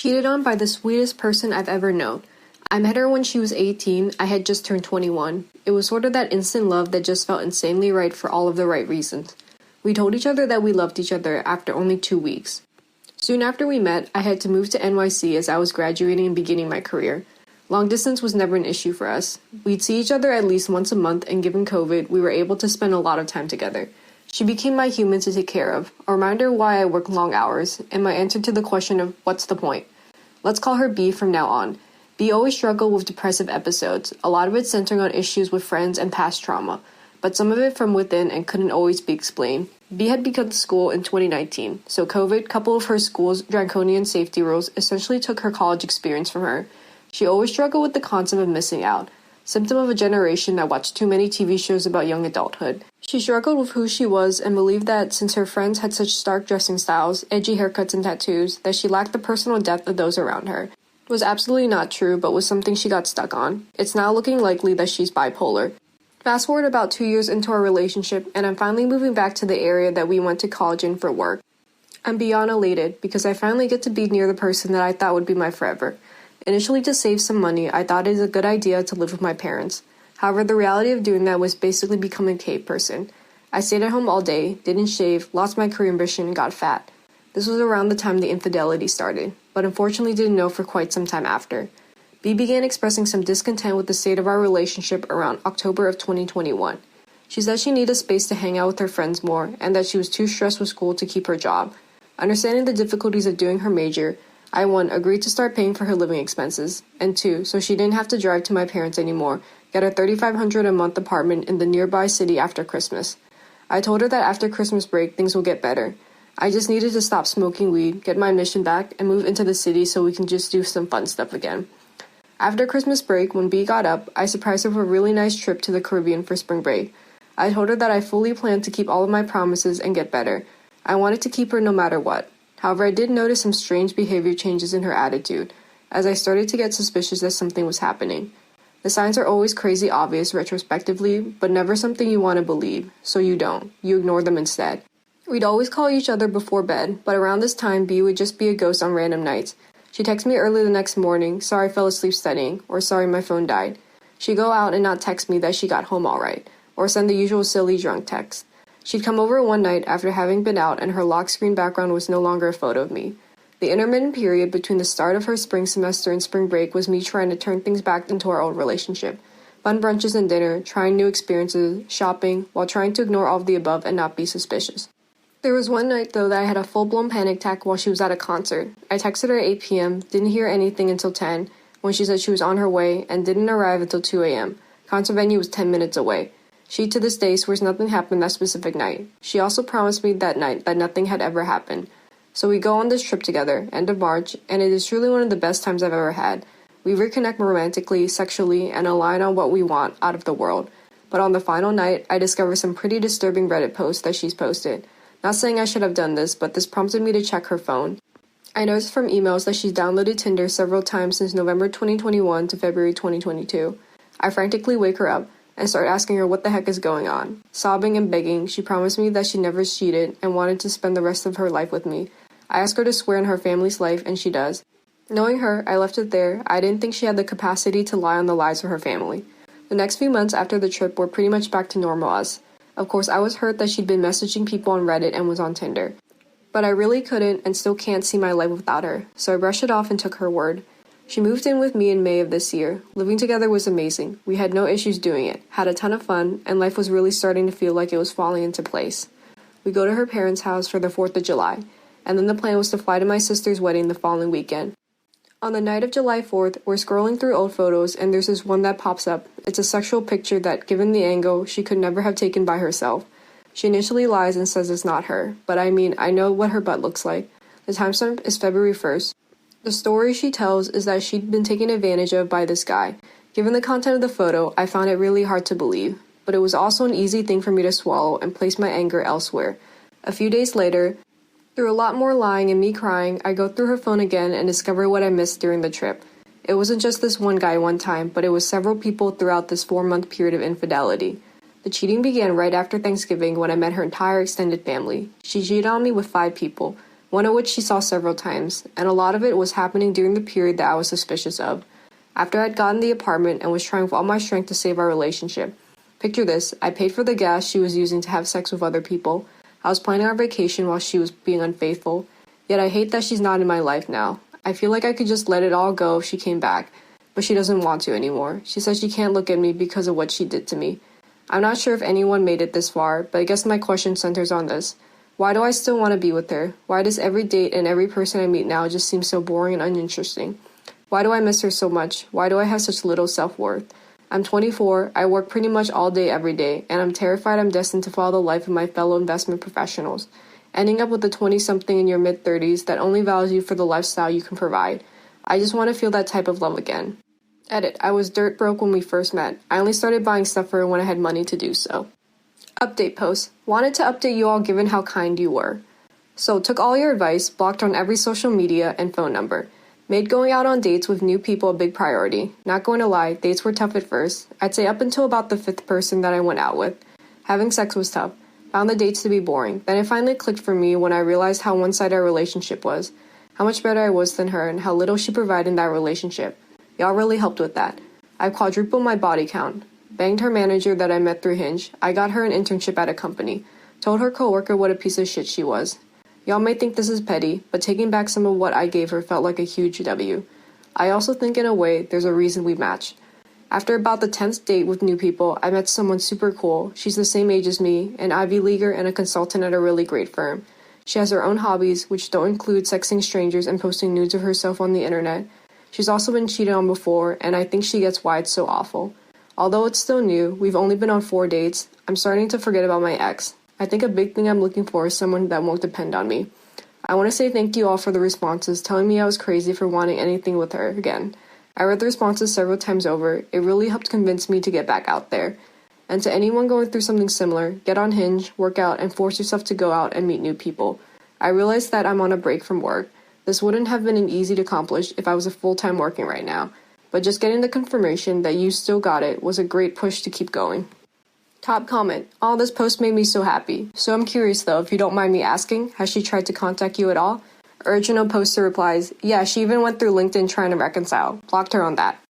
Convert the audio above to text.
Cheated on by the sweetest person I've ever known. I met her when she was 18, I had just turned 21. It was sort of that instant love that just felt insanely right for all of the right reasons. We told each other that we loved each other after only 2 weeks. Soon after we met, I had to move to NYC as I was graduating and beginning my career. Long distance was never an issue for us. We'd see each other at least once a month, and given COVID, we were able to spend a lot of time together. She became my human to take care of, a reminder why I work long hours, and my answer to the question of what's the point. Let's call her B from now on. B always struggled with depressive episodes, a lot of it centering on issues with friends and past trauma, but some of it from within and couldn't always be explained. B had begun school in 2019, so COVID, coupled with her school's draconian safety rules, essentially took her college experience from her. She always struggled with the concept of missing out, symptom of a generation that watched too many TV shows about young adulthood. She struggled with who she was and believed that since her friends had such stark dressing styles, edgy haircuts, and tattoos, that she lacked the personal depth of those around her. It was absolutely not true, but was something she got stuck on. It's now looking likely that she's bipolar. Fast forward about 2 years into our relationship, and I'm finally moving back to the area that we went to college in for work. I'm beyond elated, because I finally get to be near the person that I thought would be my forever. Initially, to save some money, I thought it was a good idea to live with my parents. However, the reality of doing that was basically becoming a cave person. I stayed at home all day, didn't shave, lost my career ambition, and got fat. This was around the time the infidelity started, but unfortunately didn't know for quite some time after. B began expressing some discontent with the state of our relationship around October of 2021. She said she needed space to hang out with her friends more, and that she was too stressed with school to keep her job. Understanding the difficulties of doing her major, I 1. Agreed to start paying for her living expenses, and 2. So she didn't have to drive to my parents anymore, get a $3,500 a month apartment in the nearby city after Christmas. I told her that after Christmas break, things will get better. I just needed to stop smoking weed, get my mission back, and move into the city so we can just do some fun stuff again. After Christmas break, when B got up, I surprised her with a really nice trip to the Caribbean for spring break. I told her that I fully planned to keep all of my promises and get better. I wanted to keep her no matter what. However, I did notice some strange behavior changes in her attitude, as I started to get suspicious that something was happening. The signs are always crazy obvious retrospectively, but never something you want to believe, so you don't. You ignore them instead. We'd always call each other before bed, but around this time, B would just be a ghost on random nights. She'd text me early the next morning, sorry I fell asleep studying, or sorry my phone died. She'd go out and not text me that she got home alright, or send the usual silly drunk text. She'd come over one night after having been out and her lock screen background was no longer a photo of me. The intermittent period between the start of her spring semester and spring break was me trying to turn things back into our old relationship. Fun brunches and dinner, trying new experiences, shopping, while trying to ignore all of the above and not be suspicious. There was one night, though, that I had a full-blown panic attack while she was at a concert. I texted her at 8 p.m., didn't hear anything until 10, when she said she was on her way, and didn't arrive until 2 a.m. Concert venue was 10 minutes away. She, to this day, swears nothing happened that specific night. She also promised me that night that nothing had ever happened. So we go on this trip together, end of March, and it is truly one of the best times I've ever had. We reconnect romantically, sexually, and align on what we want out of the world. But on the final night, I discover some pretty disturbing Reddit posts that she's posted. Not saying I should have done this, but this prompted me to check her phone. I noticed from emails that she's downloaded Tinder several times since November 2021 to February 2022. I frantically wake her up and start asking her what the heck is going on. Sobbing and begging, she promised me that she never cheated and wanted to spend the rest of her life with me. I ask her to swear in her family's life, and she does. Knowing her, I left it there. I didn't think she had the capacity to lie on the lives of her family. The next few months after the trip were pretty much back to normal us. Of course, I was hurt that she'd been messaging people on Reddit and was on Tinder. But I really couldn't and still can't see my life without her, so I brushed it off and took her word. She moved in with me in May of this year. Living together was amazing. We had no issues doing it, had a ton of fun, and life was really starting to feel like it was falling into place. We go to her parents' house for the 4th of July, and then the plan was to fly to my sister's wedding the following weekend. On the night of July 4th, we're scrolling through old photos, and there's this one that pops up. It's a sexual picture that, given the angle, she could never have taken by herself. She initially lies and says it's not her, but I know what her butt looks like. The timestamp is February 1st. The story she tells is that she'd been taken advantage of by this guy. Given the content of the photo, I found it really hard to believe, but it was also an easy thing for me to swallow and place my anger elsewhere. A few days later, through a lot more lying and me crying, I go through her phone again and discover what I missed during the trip. It wasn't just this one guy one time, but it was several people throughout this 4-month period of infidelity. The cheating began right after Thanksgiving when I met her entire extended family. She cheated on me with 5 people. one of which she saw several times, and a lot of it was happening during the period that I was suspicious of. After I'd gotten the apartment and was trying with all my strength to save our relationship. Picture this, I paid for the gas she was using to have sex with other people. I was planning our vacation while she was being unfaithful. Yet I hate that she's not in my life now. I feel like I could just let it all go if she came back, but she doesn't want to anymore. She says she can't look at me because of what she did to me. I'm not sure if anyone made it this far, but I guess my question centers on this. Why do I still want to be with her? Why does every date and every person I meet now just seem so boring and uninteresting? Why do I miss her so much? Why do I have such little self-worth? I'm 24, I work pretty much all day every day, and I'm terrified I'm destined to follow the life of my fellow investment professionals, ending up with a 20-something in your mid-30s that only values you for the lifestyle you can provide. I just want to feel that type of love again. Edit, I was dirt broke when we first met. I only started buying stuff for her when I had money to do so. Update post. Wanted to update you all given how kind you were. So, took all your advice, blocked on every social media and phone number. Made going out on dates with new people a big priority. Not going to lie, dates were tough at first. I'd say up until about the 5th person that I went out with. Having sex was tough. Found the dates to be boring. Then it finally clicked for me when I realized how one-sided our relationship was. How much better I was than her and how little she provided in that relationship. Y'all really helped with that. I've quadrupled my body count. Banged her manager that I met through Hinge. I got her an internship at a company. Told her coworker what a piece of shit she was. Y'all may think this is petty, but taking back some of what I gave her felt like a huge W. I also think in a way, there's a reason we matched. After about the 10th date with new people, I met someone super cool. She's the same age as me, an Ivy Leaguer and a consultant at a really great firm. She has her own hobbies, which don't include sexting strangers and posting nudes of herself on the internet. She's also been cheated on before, and I think she gets why it's so awful. Although it's still new, we've only been on 4 dates, I'm starting to forget about my ex. I think a big thing I'm looking for is someone that won't depend on me. I want to say thank you all for the responses, telling me I was crazy for wanting anything with her again. I read the responses several times over. It really helped convince me to get back out there. And to anyone going through something similar, get on Hinge, work out, and force yourself to go out and meet new people. I realized that I'm on a break from work. This wouldn't have been easy to accomplish if I was full-time working right now. But just getting the confirmation that you still got it was a great push to keep going. Top comment. All this post made me so happy. So I'm curious though, if you don't mind me asking, has she tried to contact you at all? Original poster replies, yeah, she even went through LinkedIn trying to reconcile. Blocked her on that.